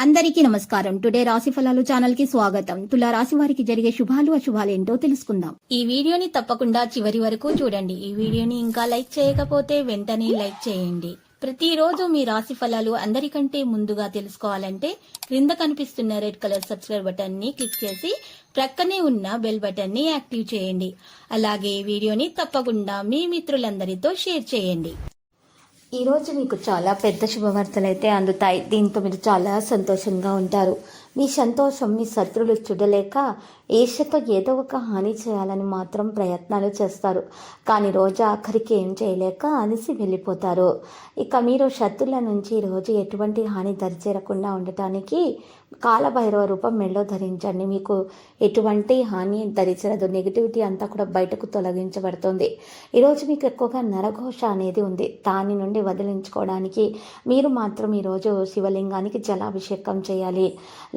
అందరికీ నమస్కారం. టుడే రాశి ఫలాలు ఛానల్ కి స్వాగతం. తులా రాశి వారికి జరిగే శుభాలు అశుభాలు ఏంటో తెలుసుకుందాం. ఈ వీడియోని తప్పకుండా చివరి వరకు చూడండి. ఈ వీడియోని ఇంకా లైక్ చేయకపోతే వెంటనే లైక్ చేయండి. ప్రతిరోజు మీ రాశి ఫలాలు అందరికంటే ముందుగా తెలుసుకోవాలంటే క్రింద కనిపిస్తున్న రెడ్ కలర్ సబ్స్క్రైబ్ బటన్ ని క్లిక్ చేసి ప్రక్కనే ఉన్న బెల్ బటన్ ని యాక్టివ్ చేయండి. అలాగే ఈ వీడియోని తప్పకుండా మీ మిత్రులందరితో షేర్ చేయండి. ఈరోజు మీకు చాలా పెద్ద శుభవార్తలు అయితే అందుతాయి. దీంతో మీరు చాలా సంతోషంగా ఉంటారు. మీ సంతోషం మీ శత్రువులు చూడలేక ఈర్ష్యతో ఏదో ఒక హాని చేయాలని మాత్రం ప్రయత్నాలు చేస్తారు. కానీ రోజు ఆఖరికి ఏం చేయలేక అలసి వెళ్ళిపోతారు. ఇక మీరు శత్రువుల నుంచి ఈరోజు ఎటువంటి హాని దరిచేరకుండా ఉండటానికి కాలభైరవ రూపం మెడలో ధరించండి. మీకు ఎటువంటి హాని దరిచేరదు. నెగిటివిటీ అంతా కూడా బయటకు తొలగించబడుతుంది. ఈరోజు మీకు ఎక్కువగా నరఘోష అనేది ఉంది. దాని నుండి వదిలించుకోవడానికి మీరు మాత్రం ఈరోజు శివలింగానికి జలాభిషేకం చేయాలి.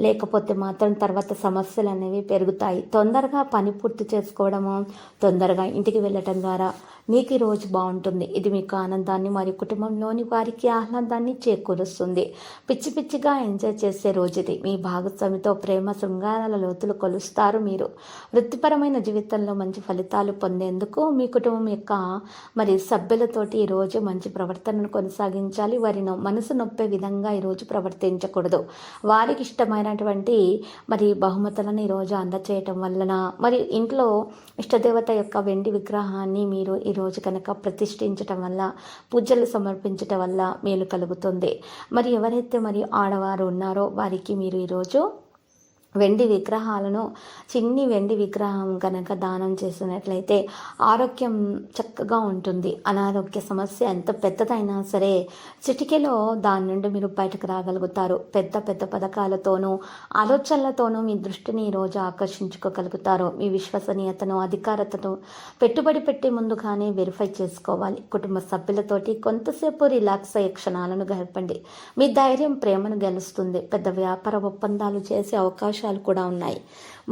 లేకపోతే మాత్రం తర్వాత సమస్యలు అనేవి పెరుగుతాయి. తొందరగా పని పూర్తి చేసుకోవడము, తొందరగా ఇంటికి వెళ్ళటం ద్వారా మీకు ఈరోజు బాగుంటుంది. ఇది మీకు ఆనందాన్ని మరియు కుటుంబంలోని వారికి ఆహ్లాదాన్ని చేకూరుస్తుంది. పిచ్చి పిచ్చిగా ఎంజాయ్ చేసే రోజు ఇది. మీ భాగస్వామితో ప్రేమ శృంగారాల లోతులు కొలుస్తారు. మీరు వృత్తిపరమైన జీవితంలో మంచి ఫలితాలు పొందేందుకు మీ కుటుంబం యొక్క సభ్యులతోటి ఈరోజు మంచి ప్రవర్తనను కొనసాగించాలి. వారి మనసు నొప్పే విధంగా ఈరోజు ప్రవర్తించకూడదు. వారికి ఇష్టమైనటువంటి బహుమతులను ఈరోజు అందచేయటం వలన ఇంట్లో ఇష్టదేవత యొక్క వెండి విగ్రహాన్ని మీరు ఈరోజు కనుక ప్రతిష్ఠించటం వల్ల, పూజలు సమర్పించటం వల్ల మేలు కలుగుతుంది. ఎవరైతే ఆడవారు ఉన్నారో వారికి మీరు ఈరోజు వెండి విగ్రహాలను, చిన్ని వెండి విగ్రహం కనుక దానం చేసినట్లయితే ఆరోగ్యం చక్కగా ఉంటుంది. అనారోగ్య సమస్య ఎంత పెద్దదైనా సరే చిటికెలో దాని నుండి మీరు బయటకు రాగలుగుతారు. పెద్ద పెద్ద పథకాలతోనూ ఆలోచనలతోనూ మీ దృష్టిని ఈరోజు ఆకర్షించుకోగలుగుతారు. మీ విశ్వసనీయతను, అధికారతను పెట్టుబడి పెట్టే ముందుగానే వెరిఫై చేసుకోవాలి. కుటుంబ సభ్యులతోటి కొంతసేపు రిలాక్స్ అయ్యే క్షణాలను గడపండి. మీ ధైర్యం ప్రేమను గెలుస్తుంది. పెద్ద వ్యాపార ఒప్పందాలు చేసే అవకాశం కూడా ఉన్నాయి.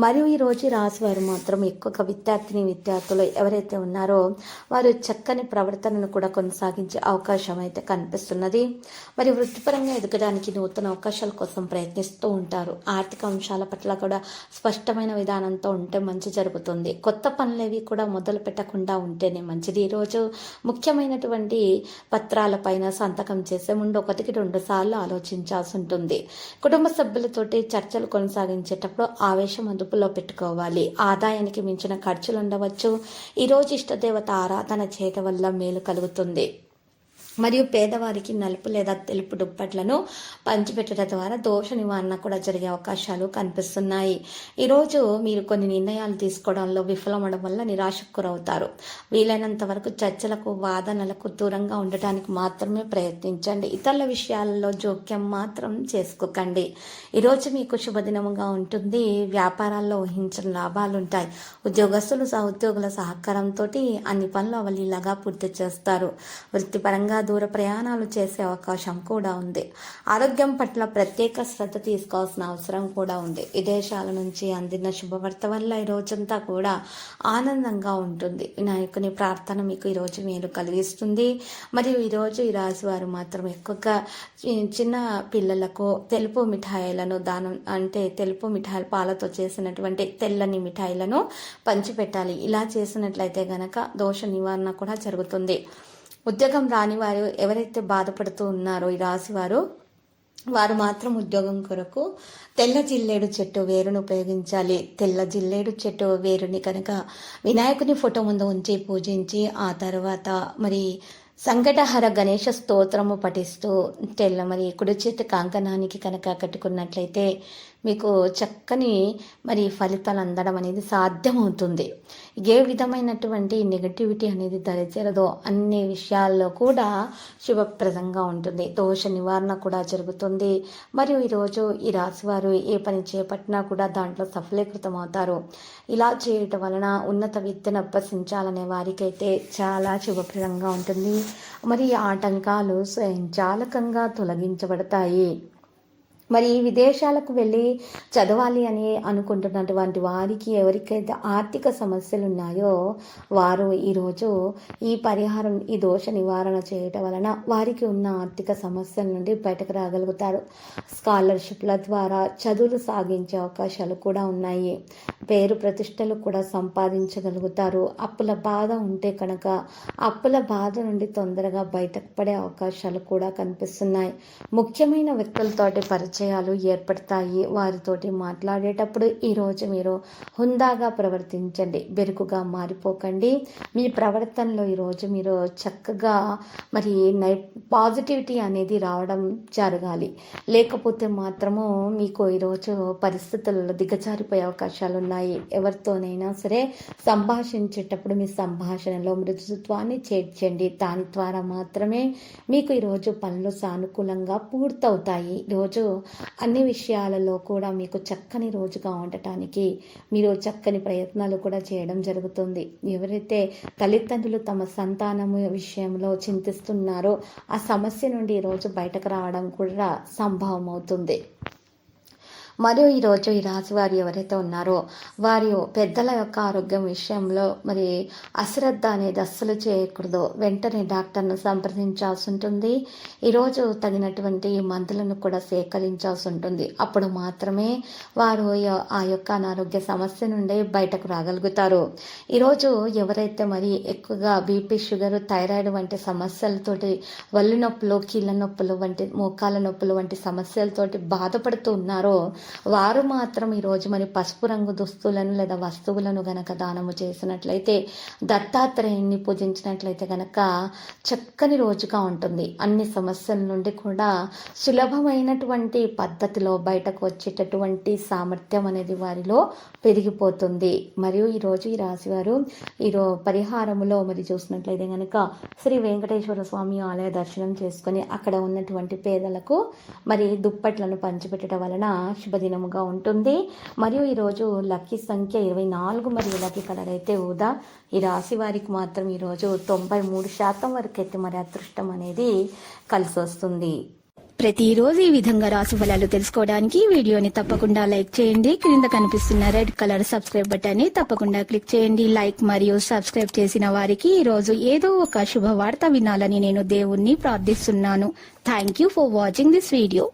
మరియు ఈరోజు రాశి వారు మాత్రం ఎక్కువగా విద్యార్థులు ఎవరైతే ఉన్నారో వారు చక్కని ప్రవర్తనను కూడా కొనసాగించే అవకాశం అయితే కనిపిస్తున్నది. వృత్తిపరంగా ఎదగడానికి నూతన అవకాశాల కోసం ప్రయత్నిస్తూ ఉంటారు. ఆర్థిక అంశాల పట్ల కూడా స్పష్టమైన విధానంతో ఉంటే మంచి జరుగుతుంది. కొత్త పనులేవి కూడా మొదలు పెట్టకుండా ఉంటేనే మంచిది. ఈరోజు ముఖ్యమైనటువంటి పత్రాలపైన సంతకం చేసే ముందు 1-2 సార్లు ఆలోచించాల్సి ఉంటుంది. కుటుంబ సభ్యులతోటి చర్చలు కొనసాగించేటప్పుడు ఆవేశం అదుపులో పెట్టుకోవాలి. ఆదాయానికి మించిన ఖర్చులు ఉండవచ్చు. ఈరోజు ఇష్టదేవత ఆరాధన చేయటం వల్ల మేలు కలుగుతుంది. పేదవారికి నలుపు లేదా తెలుపు దుప్పట్లను పంచిపెట్టడం ద్వారా దోష నివారణ కూడా జరిగే అవకాశాలు కనిపిస్తున్నాయి. ఈరోజు మీరు కొన్ని నిర్ణయాలు తీసుకోవడంలో విఫలమవడం వల్ల నిరాశకు గురవుతారు. వీలైనంత వరకు చర్చలకు, వాదనలకు దూరంగా ఉండటానికి మాత్రమే ప్రయత్నించండి. ఇతరుల విషయాలలో జోక్యం మాత్రం చేసుకోకండి. ఈరోజు మీకు శుభదినముగా ఉంటుంది. వ్యాపారాల్లో ఊహించిన లాభాలుంటాయి. ఉద్యోగస్తులు సహోద్యోగుల సహకారంతో అన్ని పనులు అవలీలాగా పూర్తి చేస్తారు. వృత్తిపరంగా దూర ప్రయాణాలు చేసే అవకాశం కూడా ఉంది. ఆరోగ్యం పట్ల ప్రత్యేక శ్రద్ధ తీసుకోవాల్సిన అవసరం కూడా ఉంది. విదేశాల నుంచి అందిన శుభవార్త వల్ల ఈ రోజంతా కూడా ఆనందంగా ఉంటుంది. వినాయకుని ప్రార్థన మీకు ఈరోజు మేలు కలిగిస్తుంది. ఈరోజు ఈ రాశి వారు మాత్రం ఎక్కువగా చిన్న పిల్లలకు తెలుపు మిఠాయిలను దానం, తెలుపు మిఠాయిలు పాలతో చేసినటువంటి తెల్లని మిఠాయిలను పంచిపెట్టాలి. ఇలా చేసినట్లయితే గనక దోష నివారణ కూడా జరుగుతుంది. ఉద్యోగం రాని వారు ఎవరైతే బాధపడుతూ ఉన్నారో ఈ రాశి వారు మాత్రం ఉద్యోగం కొరకు తెల్ల జిల్లేడు చెట్టు వేరును ఉపయోగించాలి. తెల్ల జిల్లేడు చెట్టు వేరుని కనుక వినాయకుని ఫోటో ముందు ఉంచి పూజించి ఆ తర్వాత సంకటహర గణేష స్తోత్రము పఠిస్తూ కుడి చేతి కంకణానికి కనుక కట్టుకున్నట్లయితే మీకు చక్కని ఫలితాలు అందడం అనేది సాధ్యమవుతుంది. ఏ విధమైనటువంటి నెగటివిటీ అనేది దరిచేరదో అన్ని విషయాల్లో కూడా శుభప్రదంగా ఉంటుంది. దోష నివారణ కూడా జరుగుతుంది. ఈరోజు ఈ రాశివారు ఏ పని చేపట్టినా కూడా దాంట్లో సఫలీకృతం అవుతారు. ఇలా చేయటం వలన ఉన్నత విద్యను అభ్యసించాలనే వారికైతే చాలా శుభప్రదంగా ఉంటుంది. ఆటంకాలు స్వయంచాలకంగా తొలగించబడతాయి. మరి విదేశాలకు వెళ్ళి చదవాలి అని అనుకుంటున్నటువంటి వారికి ఎవరికైతే ఆర్థిక సమస్యలు ఉన్నాయో వారు ఈరోజు ఈ పరిహారం, ఈ దోష నివారణ చేయటం వలన వారికి ఉన్న ఆర్థిక సమస్యల నుండి బయటకు రాగలుగుతారు. స్కాలర్షిప్ల ద్వారా చదువులు సాగించే అవకాశాలు కూడా ఉన్నాయి. పేరు ప్రతిష్టలు కూడా సంపాదించగలుగుతారు. అప్పుల బాధ ఉంటే కనుక అప్పుల బాధ నుండి తొందరగా బయటకు పడే అవకాశాలు కూడా కనిపిస్తున్నాయి. ముఖ్యమైన వ్యక్తులతోటి పరిచయాలు ఏర్పడతాయి. వారితోటి మాట్లాడేటప్పుడు ఈరోజు మీరు హుందాగా ప్రవర్తించండి, బెరుకుగా మారిపోకండి. మీ ప్రవర్తనలో ఈరోజు మీరు చక్కగా మరి పాజిటివిటీ అనేది రావడం జరగాలి. లేకపోతే మాత్రము మీకు ఈరోజు పరిస్థితులలో దిగజారిపోయే అవకాశాలు ఉన్నాయి. ఎవరితోనైనా సరే సంభాషించేటప్పుడు మీ సంభాషణలో మృదుత్వాన్ని చేర్చండి. దాని ద్వారా మాత్రమే మీకు ఈరోజు పనులు సానుకూలంగా పూర్తవుతాయి. ఈరోజు అన్ని విషయాలలో కూడా మీకు చక్కని రోజుగా ఉండటానికి మీరు చక్కని ప్రయత్నాలు కూడా చేయడం జరుగుతుంది. ఎవరైతే తల్లిదండ్రులు తమ సంతానము విషయంలో చింతిస్తున్నారో ఆ సమస్య నుండి ఈరోజు బయటకు రావడం కూడా సంభవం అవుతుంది. మరియు ఈరోజు ఈ రాశి వారు ఎవరైతే ఉన్నారో వారి పెద్దల యొక్క ఆరోగ్యం విషయంలో మరి అశ్రద్ధ అనేది అస్సలు చేయకూడదు. వెంటనే డాక్టర్ను సంప్రదించాల్సి ఉంటుంది. ఈరోజు తగినటువంటి మందులను కూడా సేకరించాల్సి ఉంటుంది. అప్పుడు మాత్రమే వారు ఆ యొక్క అనారోగ్య సమస్య నుండి బయటకు రాగలుగుతారు. ఈరోజు ఎవరైతే మరి ఎక్కువగా బీపీ, షుగర్, థైరాయిడ్ వంటి సమస్యలతోటి, వల్లు నొప్పులు, కీళ్ళ నొప్పులు వంటి, మోకాల నొప్పులు వంటి సమస్యలతోటి బాధపడుతూ ఉన్నారో వారు మాత్రం ఈరోజు మరి పసుపు రంగు దుస్తులను లేదా వస్తువులను గనక దానము చేసినట్లయితే, దత్తాత్రేయుని పూజించినట్లయితే గనక చక్కని రోజుగా ఉంటుంది. అన్ని సమస్యల నుండి కూడా సులభమైనటువంటి పద్ధతిలో బయటకు వచ్చేటటువంటి సామర్థ్యం అనేది వారిలో పెరిగిపోతుంది. మరియు ఈరోజు ఈ రాశివారు పరిహారములో మరి చూసినట్లయితే గనక శ్రీ వెంకటేశ్వర స్వామి ఆలయ దర్శనం చేసుకొని అక్కడ ఉన్నటువంటి పేదలకు మరి దుప్పట్లను పంచిపెట్టడం వలన శుభదినముగా ఉంటుంది. మరియు ఈరోజు లక్కీ సంఖ్య 24 మరియు లక్కీ కలర్ అయితే ఊదా. ఈ రాశి వారికి మాత్రం ఈరోజు 93% వరకు అయితే మరి అదృష్టం అనేది కలిసి వస్తుంది. ప్రతిరోజు ఈ విధంగా రాశి ఫలాలు తెలుసుకోవడానికి వీడియోని తప్పకుండా లైక్ చేయండి. క్రింద కనిపిస్తున్న రెడ్ కలర్ సబ్స్క్రైబ్ బటన్ ని తప్పకుండా క్లిక్ చేయండి. లైక్ మరియు సబ్స్క్రైబ్ చేసిన వారికి ఈ రోజు ఏదో ఒక శుభవార్త వినాలని నేను దేవుణ్ణి ప్రార్థిస్తున్నాను. Thank you for watching this video.